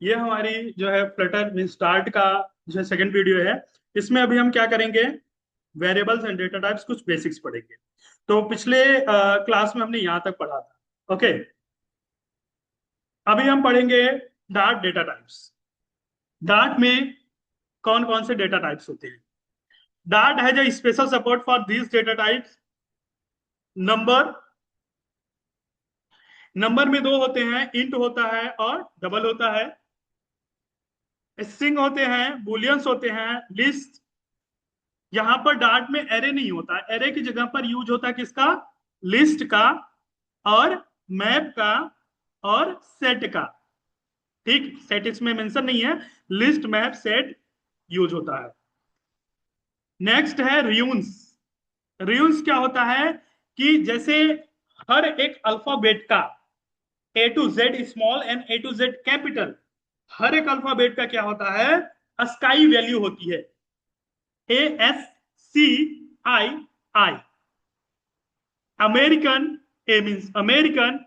ये हमारी जो है फ्लटर स्टार्ट का जो है सेकंड वीडियो है। इसमें अभी हम क्या करेंगे, वेरिएबल्स एंड डेटा टाइप्स कुछ बेसिक्स पढ़ेंगे। तो पिछले क्लास में हमने यहाँ तक पढ़ा था। ओके, अभी हम पढ़ेंगे डार्ट डेटा टाइप्स। डार्ट में कौन कौन से डेटा टाइप्स होते हैं। Dart has a special support for this data types. Number, number में दो होते हैं, इंट होता है और डबल होता है। स्ट्रिंग होते हैं, बुलियंस होते हैं, लिस्ट। यहां पर डार्ट में एरे नहीं होता, एरे की जगह पर यूज होता है किसका, लिस्ट का, और मैप का, और सेट का। ठीक, सेट इसमें मेंशन नहीं है, लिस्ट मैप सेट यूज होता है। नेक्स्ट है रियून्स। रियून्स क्या होता है कि जैसे हर एक अल्फाबेट का A to Z small and A to Z capital, हर एक अल्फाबेट का क्या होता है, स्काई वैल्यू होती है। A S C I I. American, A means American,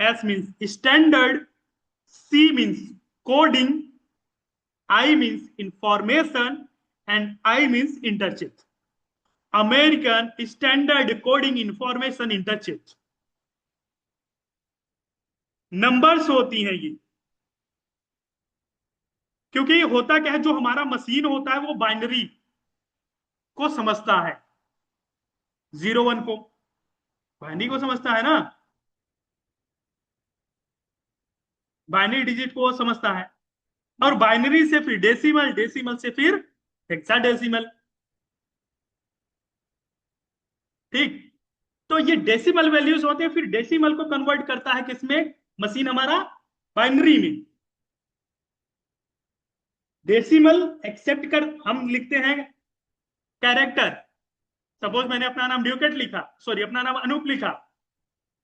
S means standard, C means coding, I means information, and I means interchange. American standard coding information interchange numbers होती हैं ये। क्योंकि होता क्या है, जो हमारा मशीन होता है वो बाइनरी को समझता है, जीरो वन को बाइनरी को समझता है ना, बाइनरी डिजिट को वो समझता है। और बाइनरी से फिर डेसिमल, डेसिमल से फिर हेक्साडेसिमल। ठीक, तो ये डेसिमल वैल्यूज होते हैं, फिर डेसिमल को कन्वर्ट करता है किसमें, मशीन हमारा, बाइनरी में। डेसिमल एक्सेप्ट कर हम लिखते हैं कैरेक्टर। सपोज मैंने अपना नाम ड्यूकेट लिखा, सॉरी अपना नाम अनूप लिखा,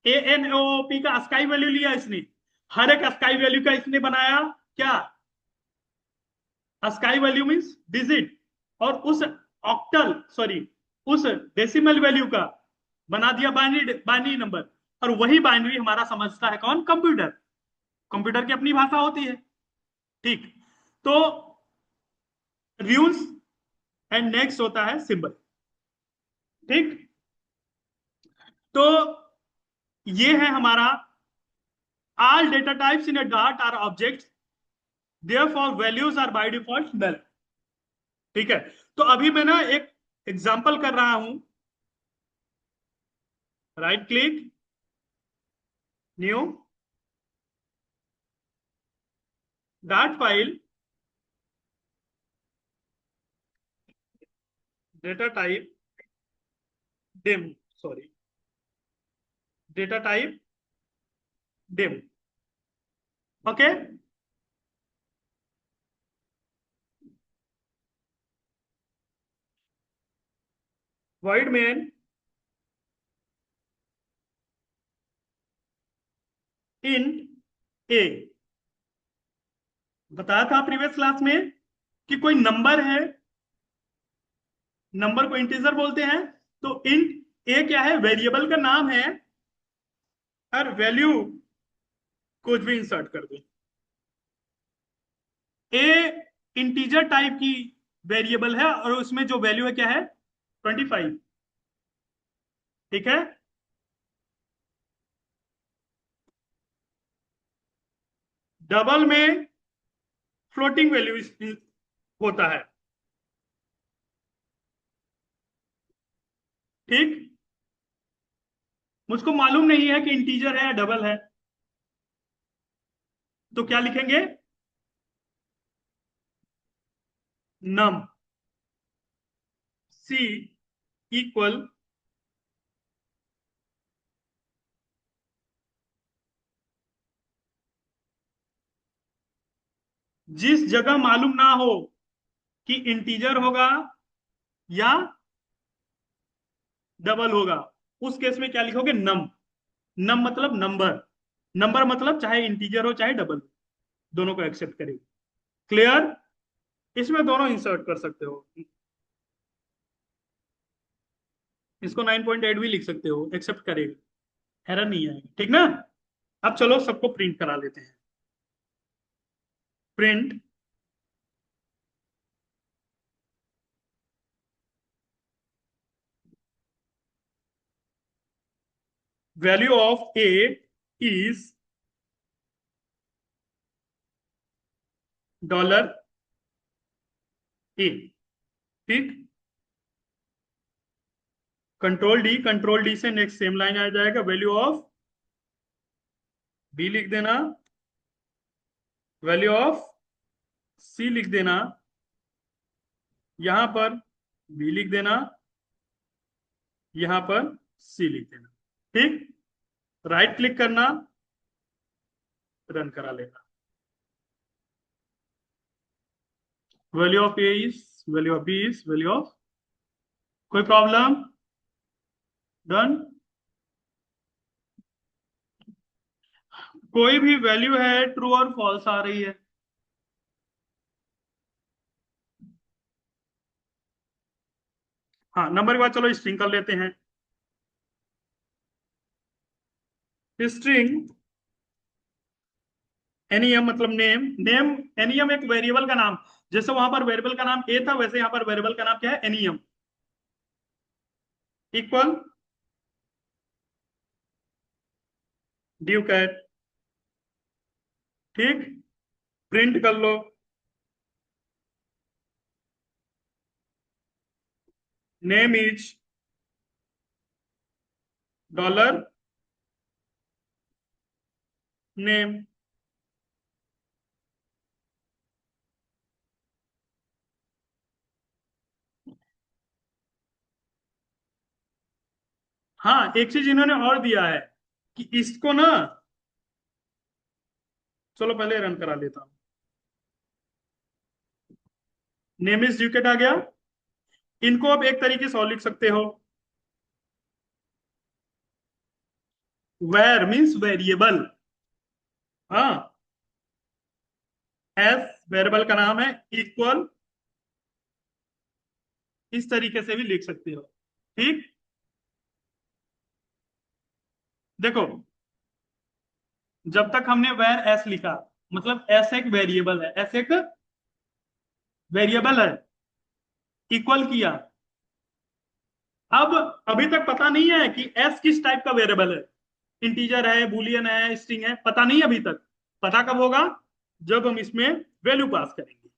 ए एन ओ पी का स्काई वैल्यू लिया इसने, हर एक स्काई वैल्यू का इसने बनाया क्या, स्काई वैल्यू मीन्स डिजिट, और उस ऑक्टल सॉरी उस डेसिमल वैल्यू का बना दिया बाइनरी, बाइनरी नंबर। और वही बाइनरी हमारा समझता है कौन, कंप्यूटर। कंप्यूटर की अपनी भाषा होती है। ठीक, तो रूल्स एंड नेक्स्ट होता है सिंबल। ठीक, तो ये है हमारा, all data types in a dart are objects, therefore values are by default null। ठीक है, तो अभी मैं ना एक एग्जांपल कर रहा हूं। Right click, new, Dart file, data type dim, sorry data type dim. Okay, void main int a. बताया था प्रीवियस क्लास में कि कोई नंबर है, नंबर को इंटीजर बोलते हैं, तो इंट ए क्या है, वेरिएबल का नाम है, और वैल्यू कुछ भी इंसर्ट कर दो। ए इंटीजर टाइप की वेरिएबल है, और उसमें जो वैल्यू है क्या है, 25। ठीक है, डबल में फ्लोटिंग वैल्यू होता है। ठीक, मुझको मालूम नहीं है कि इंटीजर है या डबल है, तो क्या लिखेंगे, नम सी इक्वल, जिस जगह मालूम ना हो कि इंटीजर होगा या डबल होगा, उस केस में क्या लिखोगे, नम। नम मतलब नंबर, नंबर मतलब चाहे इंटीजर हो चाहे डबल, दोनों को एक्सेप्ट करेगी। क्लियर, इसमें दोनों इंसर्ट कर सकते हो, इसको 9.8 भी लिख सकते हो, एक्सेप्ट करेगा, एरर नहीं आएगा। ठीक ना, अब चलो सबको प्रिंट करा लेते हैं। Print value of A is dollar a. ठीक, कंट्रोल डी से नेक्स्ट सेम लाइन आ जाएगा, वैल्यू ऑफ बी लिख देना, वैल्यू ऑफ सी लिख देना, यहां पर बी लिख देना, यहां पर सी लिख देना। ठीक, राइट क्लिक करना, रन करा लेना। Value of A is, value of B is, value of, कोई प्रॉब्लम? डन। कोई भी वैल्यू है ट्रू और फॉल्स आ रही है? हाँ, नंबर के बाद चलो स्ट्रिंग कर लेते हैं। स्ट्रिंग एनियम मतलब नेम, नेम एनियम एक वेरिएबल का नाम। जैसे वहां पर वेरिएबल का नाम ए था, वैसे यहां पर वेरिएबल का नाम क्या है? एनियम। Equal due cat. ठीक, प्रिंट कर लो, नेम इज डॉलर नेम। हाँ, एक चीज इन्होंने और दिया है कि इसको ना, चलो पहले रन करा लेता हूं। नेम इज ड्यू कैट आ गया। इनको अब एक तरीके से और लिख सकते हो, वेर मीन्स वेरिएबल। हाँ, एस वेरिएबल का नाम है, इक्वल, इस तरीके से भी लिख सकते हो। ठीक, देखो, जब तक हमने वेर एस लिखा, मतलब एस एक वेरिएबल है, एस एक वेरिएबल है, इक्वल किया। अब अभी तक पता नहीं है कि एस किस टाइप का वेरिएबल है, इंटीजर है, बुलियन है, स्ट्रिंग है, पता नहीं अभी तक। पता कब होगा? जब हम इसमें वैल्यू पास करेंगे।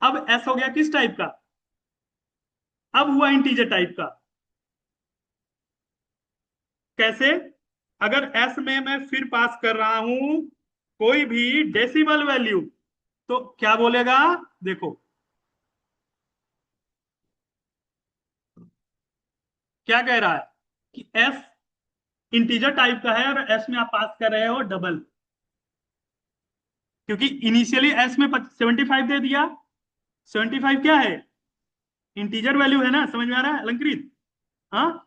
अब एस हो गया किस टाइप का? अब हुआ इंटीजर टाइप का। कैसे? अगर एस में मैं फिर पास कर रहा हूं कोई भी डेसिमल वैल्यू, तो क्या बोलेगा? देखो क्या कह रहा है कि एस इंटीजर टाइप का है और एस में आप पास कर रहे हो डबल, क्योंकि इनिशियली एस में 75 दे दिया। 75 क्या है? इंटीजर वैल्यू है ना, समझ में आ रहा है अलंकृत? हाँ,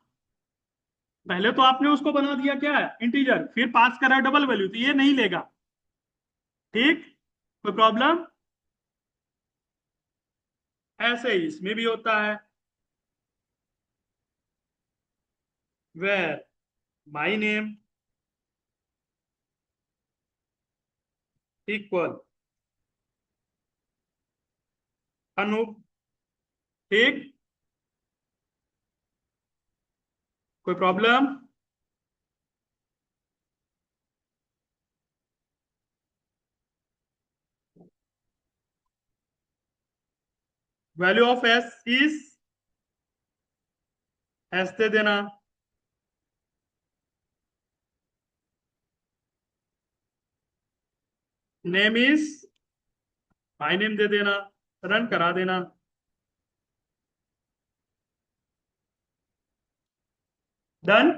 पहले तो आपने उसको बना दिया क्या है? इंटीजर, फिर पास करा डबल वैल्यू, तो ये नहीं लेगा। ठीक, कोई प्रॉब्लम? ऐसे ही इसमें भी होता है, var my name equal Anoop. ठीक, कोई problem? Value of S is, S दे देना, नेम इज माई नेम दे देना, रन करा देना। डन,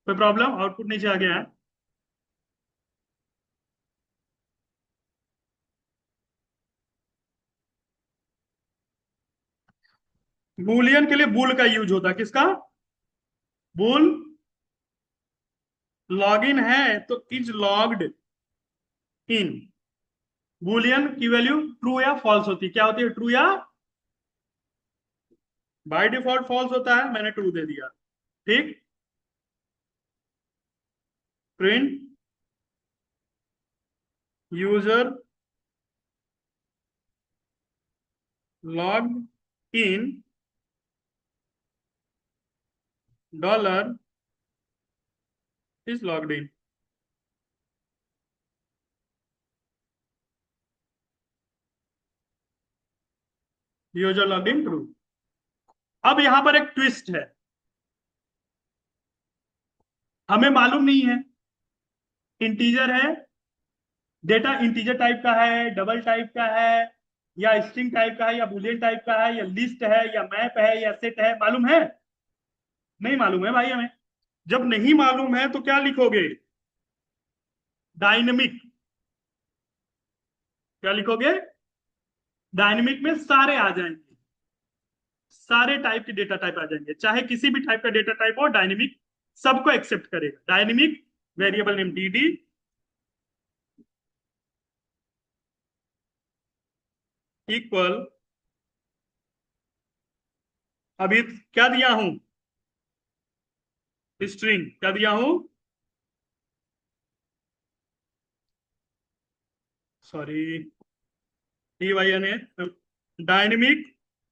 कोई प्रॉब्लम? आउटपुट नीचे आ गया है। बूलियन के लिए बुल का यूज होता है, किसका? बुल। लॉग इन है तो इज लॉग्ड इन। बूलियन की वैल्यू ट्रू या फॉल्स होती है, क्या होती है? ट्रू या, बाय डिफॉल्ट फॉल्स होता है, मैंने ट्रू दे दिया। ठीक, print user log in dollar is logged in. User logged in true. अब यहां पर एक ट्विस्ट है, हमें मालूम नहीं है इंटीजर है, डेटा इंटीजर टाइप का है, डबल टाइप का है, या स्ट्रिंग टाइप का है, या बुलियन टाइप का है, या लिस्ट है, या मैप है, या सेट है, मालूम है? नहीं मालूम है भाई हमें। जब नहीं मालूम है तो क्या लिखोगे? डायनेमिक। क्या लिखोगे? डायनेमिक में सारे आ जाएंगे, सारे टाइप के डेटा टाइप आ जाएंगे, चाहे किसी भी टाइप का डेटा टाइप हो, डायनेमिक सबको एक्सेप्ट करेगा। Dynamic variable name dd equal, अभी क्या दिया हूं? स्ट्रिंग। क्या दिया हूं? Sorry, DYNA, dynamic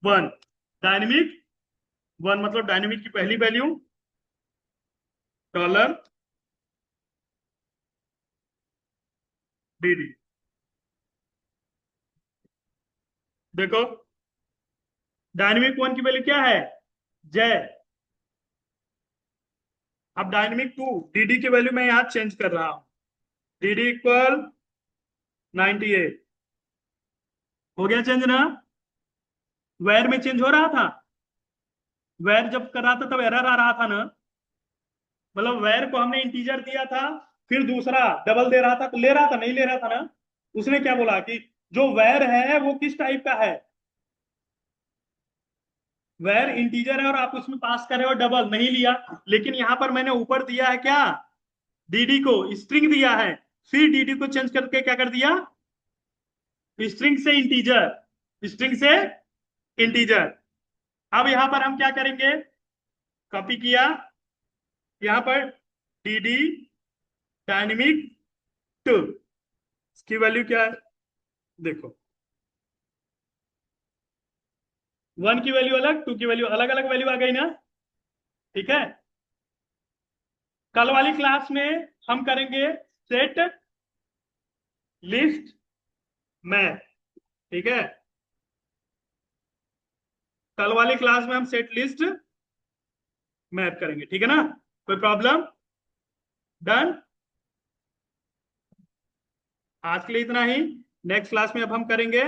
one. Dynamic one मतलब डायनेमिक की पहली वैल्यू डॉलर dd। देखो, डायनेमिक वन की वैल्यू क्या है? जय। अब डायनेमिक टू dd की वैल्यू मैं यहां चेंज कर रहा हूं, dd इक्वल 98। हो गया चेंज ना? वेर में चेंज हो रहा था, वेर जब कर रहा था तब एरर आ रहा था ना। मतलब वेर को हमने इंटीजर दिया था, फिर दूसरा डबल दे रहा था, तो ले रहा था नहीं ले रहा था ना? उसने क्या बोला कि जो वेर है वो किस टाइप का है? वेर इंटीजर है और आप उसमें पास कर रहे हो डबल, नहीं लिया। लेकिन यहां पर मैंने ऊपर दिया है क्या? डीडी को स्ट्रिंग दिया है, फिर डीडी को चेंज करके क्या कर दिया? स्ट्रिंग से इंटीजर, स्ट्रिंग से इंटीजर। अब यहां पर हम क्या करेंगे? कॉपी किया, यहां पर dd डायनेमिक टू, इसकी वैल्यू क्या है? देखो, वन की वैल्यू अलग, टू की वैल्यू अलग, अलग वैल्यू आ गई ना? ठीक है। कल वाली क्लास में हम करेंगे सेट लिस्ट मैप। ठीक है, कल वाली क्लास में हम सेट लिस्ट मैप करेंगे, ठीक है ना? कोई प्रॉब्लम? डन। आज के लिए इतना ही। नेक्स्ट क्लास में अब हम करेंगे